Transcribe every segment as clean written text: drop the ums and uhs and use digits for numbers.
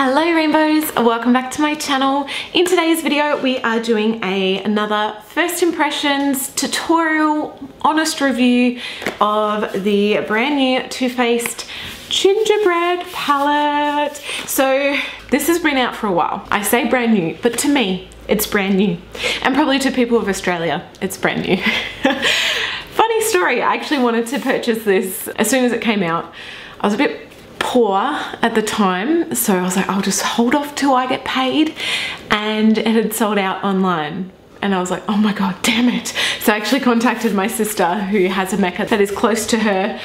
Hello rainbows, welcome back to my channel. In today's video we are doing another first impressions tutorial, honest review of the brand new Too Faced Gingerbread palette. So this has been out for a while. I say brand new, but to me it's brand new, and probably to people of Australia it's brand new. Funny story, I actually wanted to purchase this as soon as it came out. I was a bit poor at the time, so I was like, I'll just hold off till I get paid, and it had sold out online. And I was like, oh my god, damn it. So I actually contacted my sister who has a Mecca that is close to her,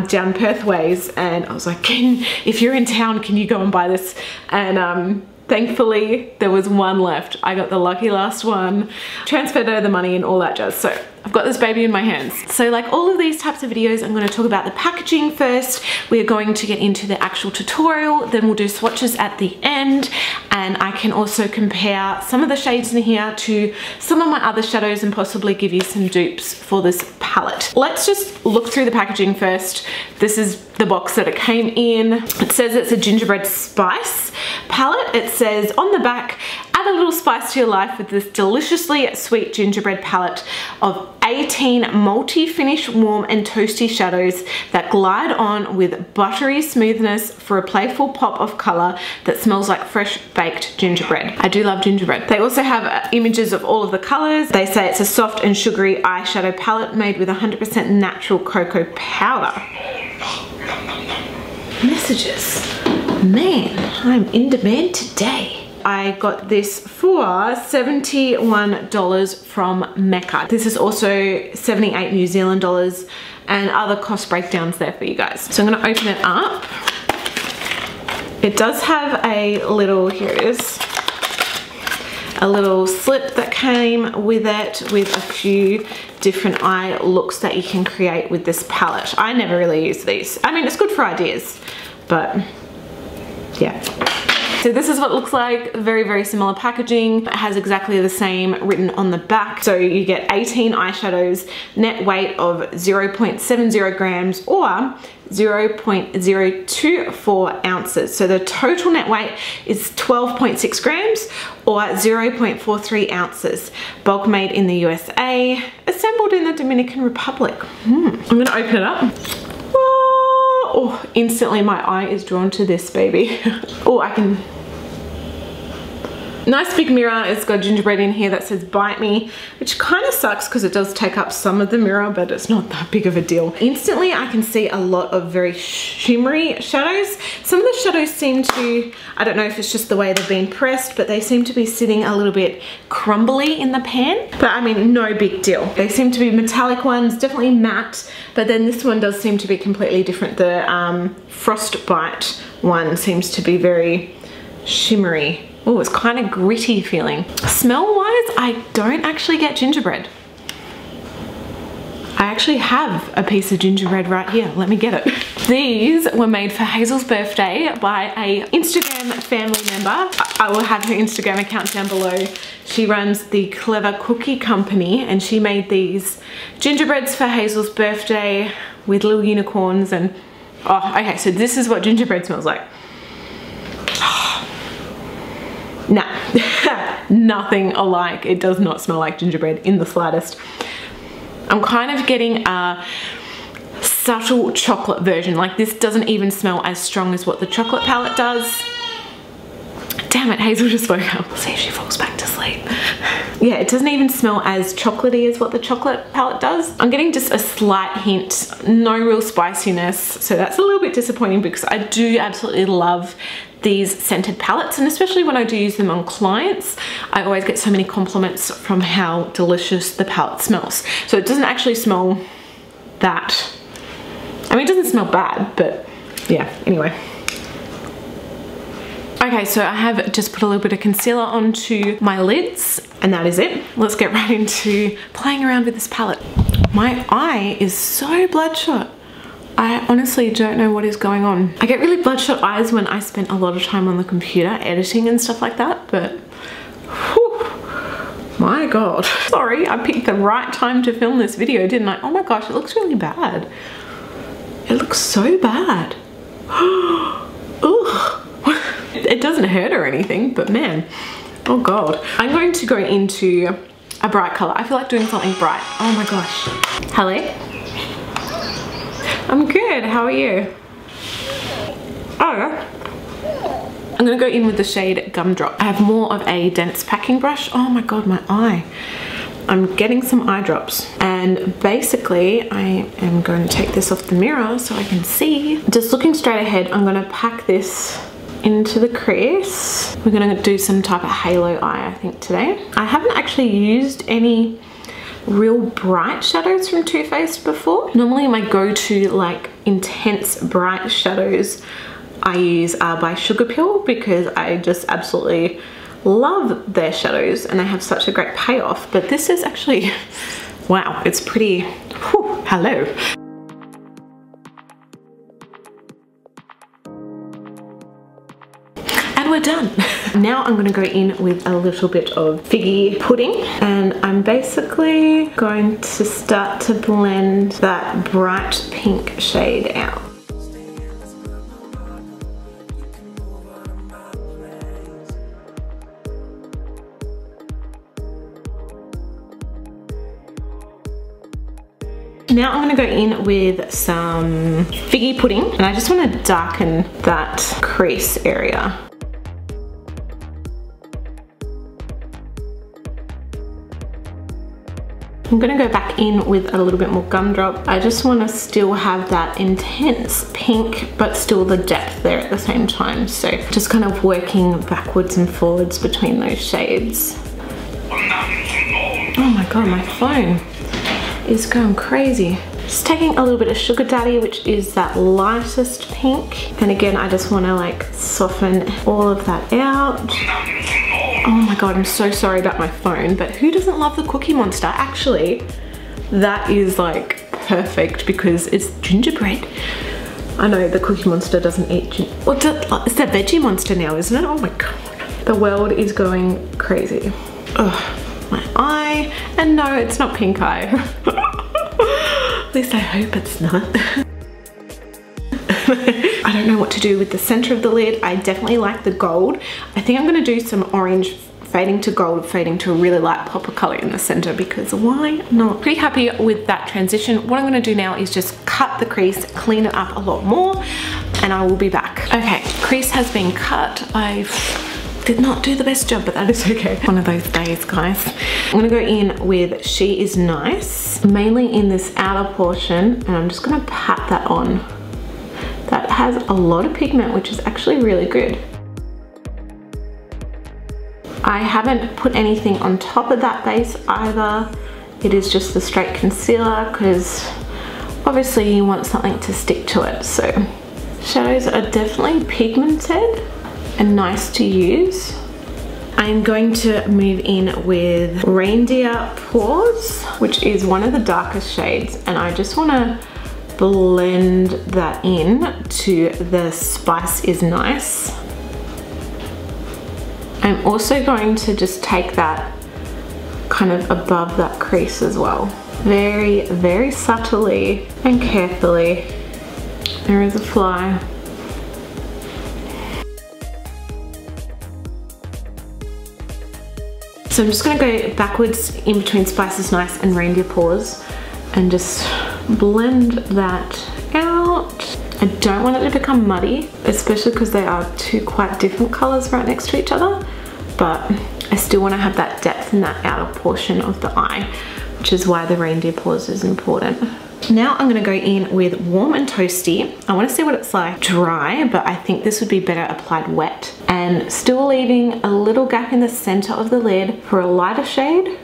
down Perth ways, and I was like, if you're in town, can you go and buy this? And thankfully there was one left. I got the lucky last one, transferred her the money and all that jazz. So I've got this baby in my hands. So like all of these types of videos, I'm going to talk about the packaging first. We are going to get into the actual tutorial, then we'll do swatches at the end, and I can also compare some of the shades in here to some of my other shadows and possibly give you some dupes for this palette. Let's just look through the packaging first. This is the box that it came in. It says it's a gingerbread spice palette. It says on the back, add a little spice to your life with this deliciously sweet gingerbread palette of 18 multi-finish warm and toasty shadows that glide on with buttery smoothness for a playful pop of color that smells like fresh baked gingerbread. I do love gingerbread. They also have images of all of the colors. They say it's a soft and sugary eyeshadow palette made with 100% natural cocoa powder. Messages. Man, I'm in demand today. I got this for $71 from Mecca. This is also 78 New Zealand dollars, and other cost breakdowns there for you guys. So I'm gonna open it up. It does have a little, here it is, a little slip that came with it with a few different eye looks that you can create with this palette. I never really use these. I mean, it's good for ideas, but yeah. So this is what it looks like. Very, very similar packaging. It has exactly the same written on the back. So you get 18 eyeshadows, net weight of 0.70 grams or 0.024 ounces. So the total net weight is 12.6 grams or 0.43 ounces. Bulk made in the USA, assembled in the Dominican Republic. I'm gonna open it up. Oh, instantly my eye is drawn to this baby. Oh, I can... Nice big mirror. It's got gingerbread in here that says bite me, which kind of sucks because it does take up some of the mirror, but it's not that big of a deal. Instantly I can see a lot of very shimmery shadows. Some of the shadows seem to, I don't know if it's just the way they've been pressed, but they seem to be sitting a little bit crumbly in the pan. But I mean, no big deal. They seem to be metallic ones, definitely matte, but then this one does seem to be completely different. The Frostbite one seems to be very shimmery. Oh, it's kind of gritty feeling. Smell-wise, I don't actually get gingerbread. I actually have a piece of gingerbread right here. Let me get it. These were made for Hazel's birthday by a Instagram family member. I will have her Instagram account down below. She runs the Clever Cookie Company, and she made these gingerbreads for Hazel's birthday with little unicorns. And oh, okay, so this is what gingerbread smells like. Nah, nothing alike. It does not smell like gingerbread in the slightest. I'm kind of getting a subtle chocolate version. Like, this doesn't even smell as strong as what the chocolate palette does. Damn it, Hazel just woke up. See if she falls back to sleep. Yeah, it doesn't even smell as chocolatey as what the chocolate palette does. I'm getting just a slight hint, no real spiciness. So that's a little bit disappointing because I do absolutely love these scented palettes, and especially when I do use them on clients, I always get so many compliments from how delicious the palette smells. So it doesn't actually smell that, I mean, it doesn't smell bad, but yeah, anyway. Okay, so I have just put a little bit of concealer onto my lids, and that is it. Let's get right into playing around with this palette. My eye is so bloodshot. I honestly don't know what is going on. I get really bloodshot eyes when I spend a lot of time on the computer editing and stuff like that, but whew, my god. Sorry, I picked the right time to film this video, didn't I? Oh my gosh, it looks really bad. It looks so bad. Ugh. It doesn't hurt or anything, but man, oh God. I'm going to go into a bright color. I feel like doing something bright. Oh my gosh. Hello? I'm good, how are you? Oh yeah. I'm gonna go in with the shade Gumdrop. I have more of a dense packing brush. Oh my God, my eye. I'm getting some eye drops, and basically I am going to take this off the mirror so I can see. Just looking straight ahead, I'm gonna pack this into the crease. We're gonna do some type of halo eye, I think, today. I haven't actually used any real bright shadows from Too Faced before. Normally my go-to like intense bright shadows I use are by Sugar Pill, because I just absolutely love their shadows and they have such a great payoff. But this is actually, wow, it's pretty, whew, hello. And we're done. Now I'm gonna go in with a little bit of figgy pudding, and I'm basically going to start to blend that bright pink shade out. Now I'm going to go in with some figgy pudding, and I just want to darken that crease area. I'm going to go back in with a little bit more Gumdrop. I just want to still have that intense pink, but still the depth there at the same time. So just kind of working backwards and forwards between those shades. Oh my God, my phone is going crazy. Just taking a little bit of Sugar Daddy, which is that lightest pink. And again, I just want to like soften all of that out. Oh my God, I'm so sorry about my phone, but who doesn't love the Cookie Monster? Actually, that is like perfect because it's gingerbread. I know the Cookie Monster doesn't eat it's a veggie monster now, isn't it? Oh my God. The world is going crazy. Ugh. My eye, and no, it's not pink eye. At least I hope it's not. I don't know what to do with the center of the lid. I definitely like the gold. I think I'm gonna do some orange fading to gold, fading to a really light pop of color in the center, because why not? Pretty happy with that transition. What I'm gonna do now is just cut the crease, clean it up a lot more, and I will be back. Okay, crease has been cut. I did not do the best job, but that is okay. One of those days, guys. I'm gonna go in with She Is Nice, mainly in this outer portion, and I'm just gonna pat that on. That has a lot of pigment, which is actually really good. I haven't put anything on top of that base either. It is just the straight concealer, because obviously you want something to stick to it. So shadows are definitely pigmented and nice to use. I'm going to move in with Reindeer Paws, which is one of the darkest shades, and I just want to blend that in to the Spice Is Nice. I'm also going to just take that kind of above that crease as well. Very, very subtly and carefully. There is a fly. So I'm just gonna go backwards in between Spice Is Nice and Reindeer Paws and just blend that out. I don't want it to become muddy, especially because they are two quite different colors right next to each other, but I still want to have that depth in that outer portion of the eye, which is why the Reindeer Paws is important. Now I'm gonna go in with Warm and Toasty. I wanna see what it's like dry, but I think this would be better applied wet. And still leaving a little gap in the center of the lid for a lighter shade.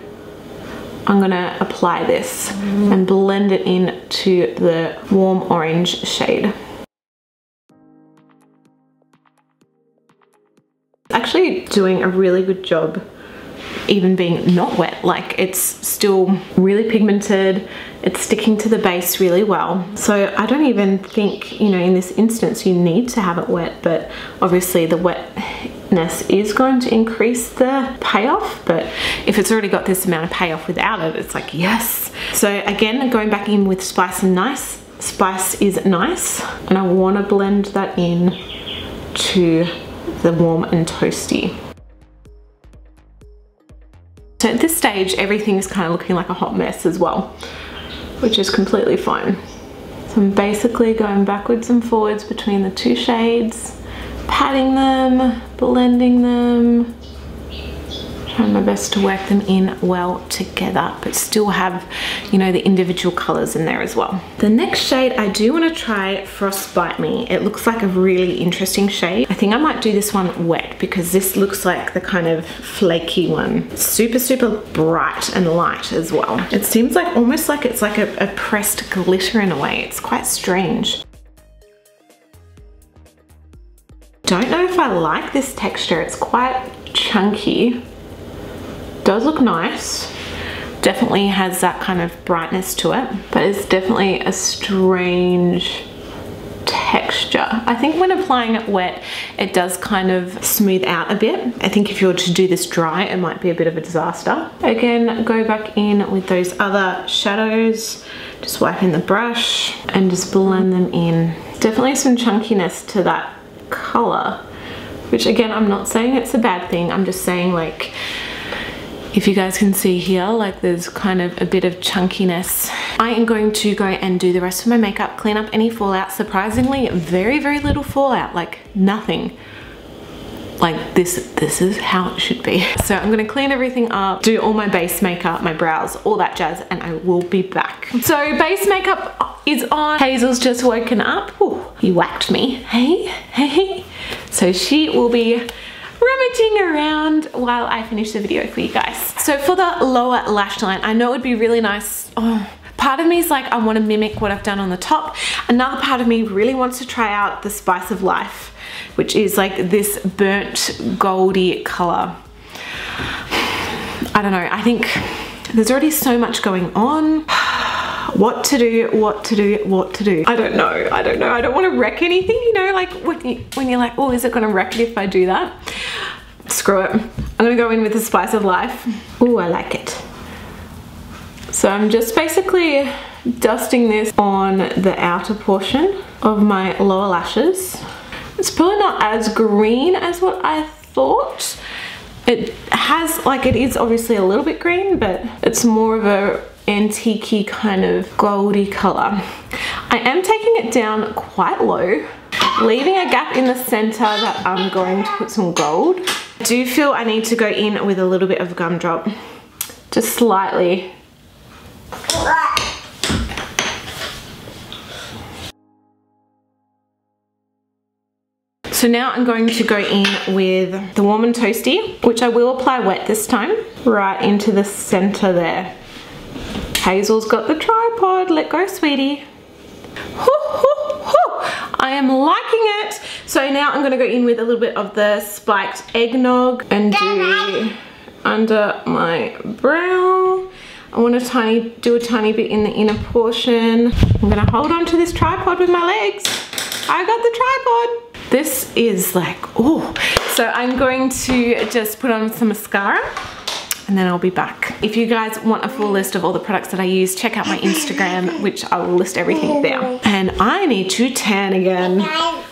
I'm gonna apply this and blend it in to the warm orange shade. Actually doing a really good job even being not wet. Like, it's still really pigmented, it's sticking to the base really well. So I don't even think, you know, in this instance you need to have it wet, but obviously the wetness is going to increase the payoff, but if it's already got this amount of payoff without it, it's like, yes. So again, going back in with Spice Is Nice, and I want to blend that in to the Warm and Toasty. So at this stage, everything's kind of looking like a hot mess as well, which is completely fine. So I'm basically going backwards and forwards between the two shades, patting them, blending them, trying my best to work them in well together, but still have, you know, the individual colors in there as well. The next shade I do want to try Frostbite Me. It looks like a really interesting shade. I think I might do this one wet because this looks like the kind of flaky one. Super, super bright and light as well. It seems like almost like it's like a pressed glitter in a way. It's quite strange. Don't know if I like this texture. It's quite chunky. Does look nice. Definitely has that kind of brightness to it, but it's definitely a strange texture. I think when applying it wet, it does kind of smooth out a bit. I think if you were to do this dry, it might be a bit of a disaster. Again, go back in with those other shadows, just wiping the brush and just blend them in. Definitely some chunkiness to that color, which again, I'm not saying it's a bad thing. I'm just saying, like, if you guys can see here, like there's kind of a bit of chunkiness. I am going to go and do the rest of my makeup, clean up any fallout. Surprisingly, very, very little fallout, like nothing. Like this is how it should be. So I'm gonna clean everything up, do all my base makeup, my brows, all that jazz, and I will be back. So base makeup is on. Hazel's just woken up. Ooh, he whacked me. Hey, hey. So she will be rummaging around while I finish the video for you guys. So for the lower lash line, I know it'd be really nice. Oh, part of me is like, I want to mimic what I've done on the top. Another part of me really wants to try out the Spice of Life, which is like this burnt goldy color. I don't know. I think there's already so much going on. What to do, what to do, what to do. I don't know, I don't know. I don't want to wreck anything, you know, like when you're like, oh, is it gonna wreck it if I do that? Screw it. I'm gonna go in with the Spice of Life. Oh, I like it. So I'm just basically dusting this on the outer portion of my lower lashes. It's probably not as green as what I thought. It has, like, it is obviously a little bit green, but it's more of a antique-y kind of goldy color. I am taking it down quite low, leaving a gap in the center that I'm going to put some gold. I do feel I need to go in with a little bit of gumdrop, just slightly. So now I'm going to go in with the Warm and Toasty, which I will apply wet this time, right into the center there. Hazel's got the tripod. Let go, sweetie. I am liking it. So now I'm going to go in with a little bit of the spiked eggnog and do under my brow. I want to do a tiny bit in the inner portion. I'm going to hold on to this tripod with my legs. I got the tripod. This is like, oh. So I'm going to just put on some mascara, and then I'll be back. If you guys want a full list of all the products that I use, check out my Instagram, which I will list everything there. And I need to tan again.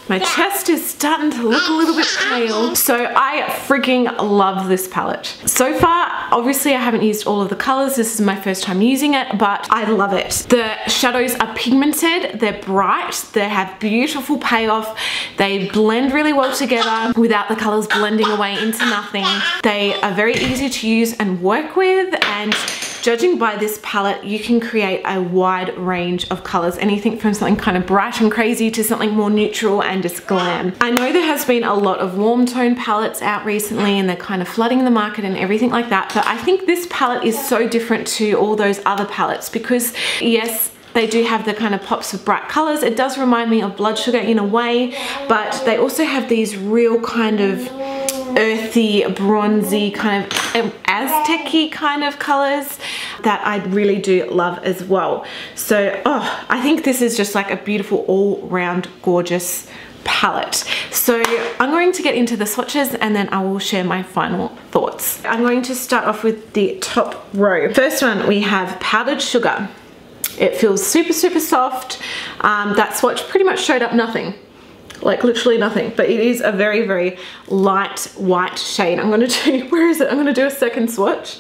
My chest is starting to look a little bit pale. So I freaking love this palette. So far, obviously I haven't used all of the colors. This is my first time using it, but I love it. The shadows are pigmented, they're bright, they have beautiful payoff. They blend really well together without the colors blending away into nothing. They are very easy to use and work with, and judging by this palette, you can create a wide range of colors, anything from something kind of bright and crazy to something more neutral and just glam. I know there has been a lot of warm tone palettes out recently and they're kind of flooding the market and everything like that, but I think this palette is so different to all those other palettes because yes, they do have the kind of pops of bright colors. It does remind me of Blood Sugar in a way, but they also have these real kind of earthy, bronzy, kind of Aztec-y kind of colors that I really do love as well. So, oh, I think this is just like a beautiful all-round gorgeous palette. So I'm going to get into the swatches and then I will share my final thoughts. I'm going to start off with the top row. First one, we have Powdered Sugar. It feels super, super soft. That swatch pretty much showed up nothing. like literally nothing, but it is a very, very light white shade. I'm gonna do, where is it? I'm gonna do a second swatch.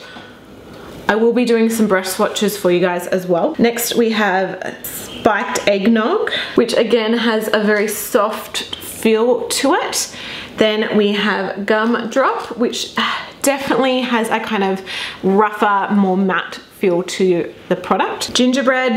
I will be doing some brush swatches for you guys as well. Next we have Spiked Eggnog, which again has a very soft feel to it. Then we have Gumdrop, which definitely has a kind of rougher, more matte feel to the product. Gingerbread,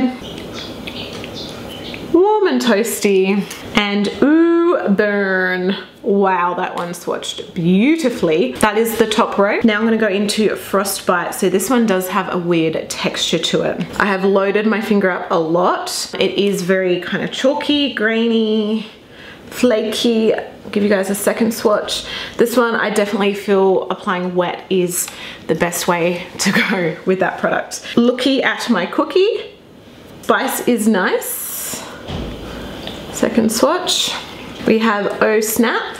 Warm and Toasty, and Ooh Burn. Wow, that one swatched beautifully. That is the top row. Now I'm gonna go into Frostbite. So this one does have a weird texture to it. I have loaded my finger up a lot. It is very kind of chalky, grainy, flaky. I'll give you guys a second swatch. This one I definitely feel applying wet is the best way to go with that product. Looky at my cookie. Spice is nice. Second swatch. We have Oh Snap.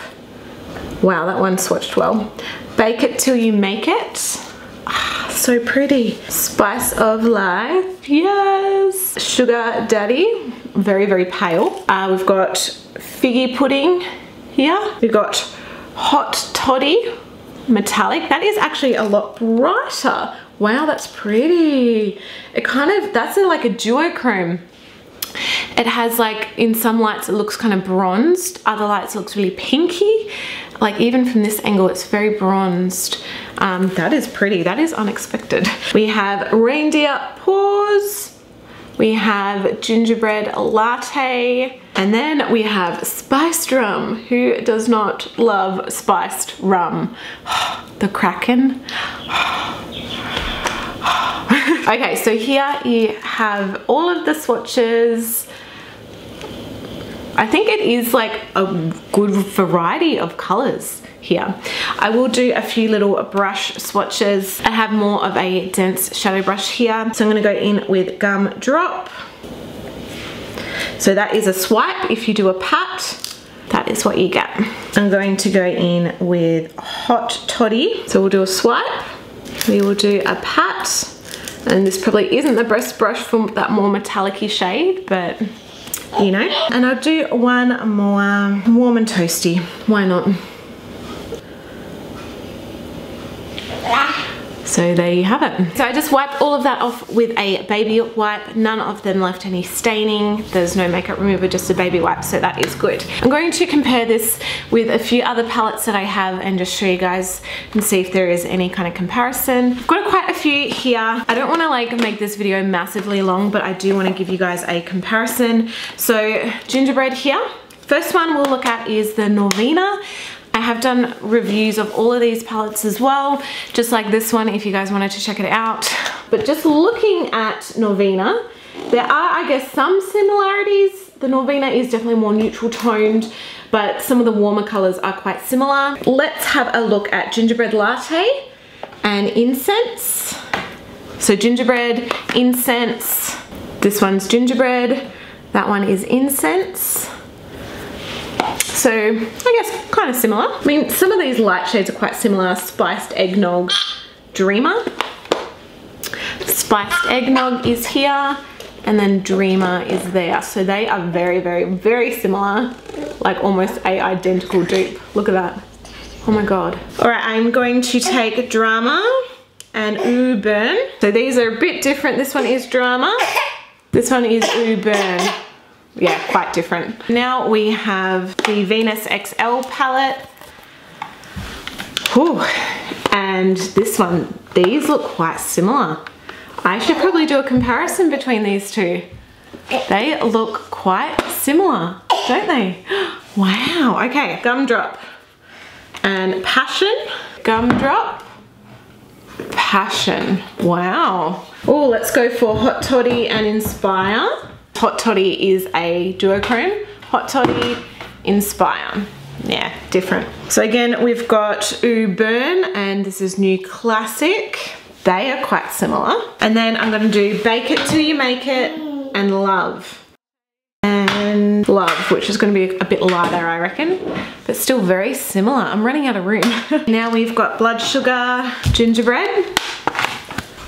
Wow, that one swatched well. Bake It Till You Make It. Ah, so pretty. Spice of Life, yes. Sugar Daddy, very, very pale. We've got Figgy Pudding here. We've got Hot Toddy, metallic. That is actually a lot brighter. Wow, that's pretty. It kind of, that's like a duochrome. It has like, in some lights it looks kind of bronzed, other lights it looks really pinky. Like even from this angle it's very bronzed. That is pretty, that is unexpected. We have Reindeer Paws, we have Gingerbread Latte, and then we have Spiced Rum. Who does not love spiced rum? The Kraken. Okay, so here you have all of the swatches. I think it is like a good variety of colors here. I will do a few little brush swatches. I have more of a dense shadow brush here. So I'm gonna go in with Gumdrop. So that is a swipe. If you do a pat, that is what you get. I'm going to go in with Hot Toddy. So we'll do a swipe. We will do a pat. And this probably isn't the best brush for that more metallic-y shade, but you know. And I'll do one more Warm and Toasty. Why not? So there you have it. So I just wiped all of that off with a baby wipe. None of them left any staining. There's no makeup remover, just a baby wipe, so that is good. I'm going to compare this with a few other palettes that I have and just show you guys and see if there is any kind of comparison. I've got quite a few here. I don't want to like make this video massively long, but I do want to give you guys a comparison. So Gingerbread here. First one we'll look at is the Norvina. I have done reviews of all of these palettes as well, just like this one if you guys wanted to check it out. But just looking at Norvina, there are, I guess, some similarities. The Norvina is definitely more neutral toned, but some of the warmer colors are quite similar. Let's have a look at Gingerbread Latte and Incense. So Gingerbread, Incense. This one's Gingerbread, that one is Incense. So I guess kind of similar. I mean, some of these light shades are quite similar. Spiced Eggnog, Dreamer. Spiced Eggnog is here, and then Dreamer is there. So they are very, very, very similar, like almost a identical dupe. Look at that. Oh my God. All right, I'm going to take Drama and Ooh Burn. So these are a bit different. This one is Drama. This one is Ooh Burn. Yeah, quite different. Now we have the Venus XL palette. Ooh, and this one, these look quite similar. I should probably do a comparison between these two. They look quite similar, don't they? Wow, okay, Gumdrop and Passion. Gumdrop, Passion, wow. Oh, let's go for Hot Toddy and Inspire. Hot Toddy is a duochrome. Hot Toddy, Inspire. Yeah, different. So again, we've got Ooh Burn, and this is New Classic. They are quite similar. And then I'm gonna do Bake It Till You Make It and Love. And Love, which is gonna be a bit lighter, I reckon, but still very similar. I'm running out of room. Now we've got Blood Sugar, Gingerbread.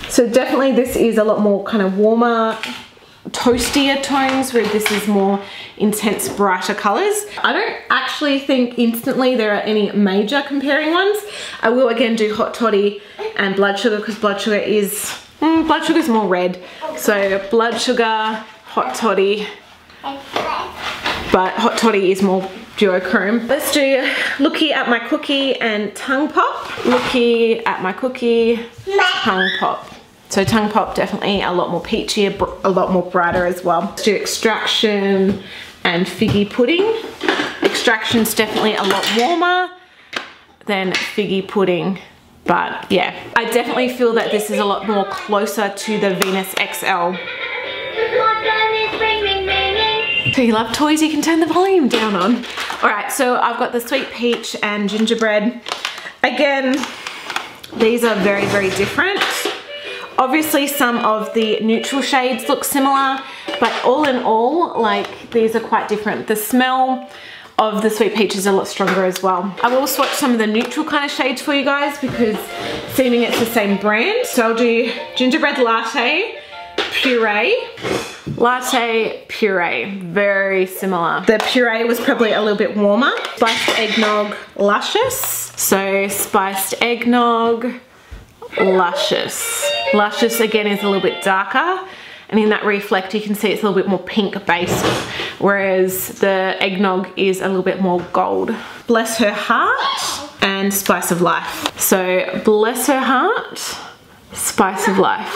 So definitely this is a lot more kind of warmer toastier tones, where this is more intense, brighter colors. I don't actually think instantly there are any major comparing ones. I will again do Hot Toddy and Blood Sugar, because Blood Sugar is more red. So Blood Sugar, Hot Toddy, but Hot Toddy is more duochrome. Let's do Looky at My Cookie and Tongue Pop. Looky at My Cookie, Tongue Pop. So Tongue Pop definitely a lot more peachy, a lot more brighter as well. Let's do Extraction and Figgy Pudding. Extraction's definitely a lot warmer than Figgy Pudding. But yeah, I definitely feel that this is a lot more closer to the Venus XL. So you love toys you can turn the volume down on. All right, so I've got the Sweet Peach and Gingerbread. Again, these are very, very different. Obviously some of the neutral shades look similar, but all in all, like, these are quite different. The smell of the Sweet Peach is a lot stronger as well. I will swatch some of the neutral kind of shades for you guys, because seeming it's the same brand. So I'll do Gingerbread Latte Puree. Latte Puree, very similar. The puree was probably a little bit warmer. Spiced Eggnog Luscious. So Spiced Eggnog Luscious. Luscious again is a little bit darker, and in that reflect you can see it's a little bit more pink based, whereas the eggnog is a little bit more gold. Bless Her Heart and Spice of Life. So Bless Her Heart, Spice of Life.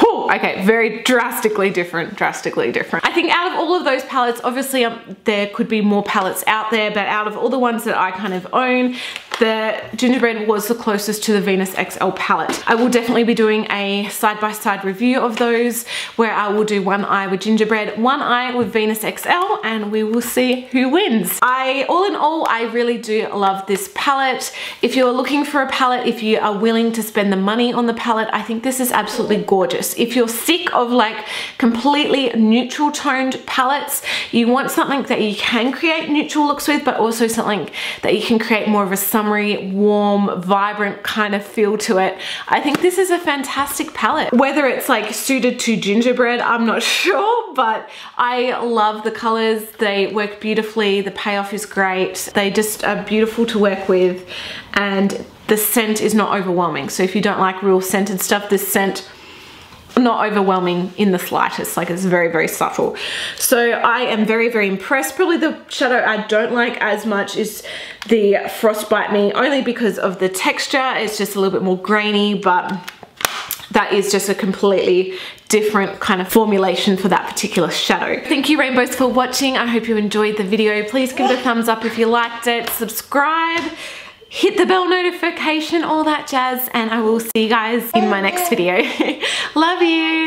Whew, okay, very drastically different, I think out of all of those palettes, obviously there could be more palettes out there, but out of all the ones that I kind of own, the Gingerbread was the closest to the Venus XL palette. I will definitely be doing a side-by-side review of those, where I will do one eye with Gingerbread, one eye with Venus XL, and we will see who wins. All in all, I really do love this palette. If you're looking for a palette, if you are willing to spend the money on the palette, I think this is absolutely gorgeous. If you're sick of like completely neutral toned palettes, you want something that you can create neutral looks with, but also something that you can create more of a summery, warm, vibrant kind of feel to it, I think this is a fantastic palette. Whether it's like suited to Gingerbread, I'm not sure, but I love the colors. They work beautifully. The payoff is great. They just are beautiful to work with, and the scent is not overwhelming. So if you don't like real scented stuff, this scent not overwhelming in the slightest. Like, it's very, very subtle. So I am very, very impressed. Probably the shadow I don't like as much is the Frostbite Me, only because of the texture. It's just a little bit more grainy, but that is just a completely different kind of formulation for that particular shadow. Thank you, rainbows, for watching. I hope you enjoyed the video. Please give it a thumbs up if you liked it. Subscribe, hit the bell notification, all that jazz, and I will see you guys in my next video. Love you.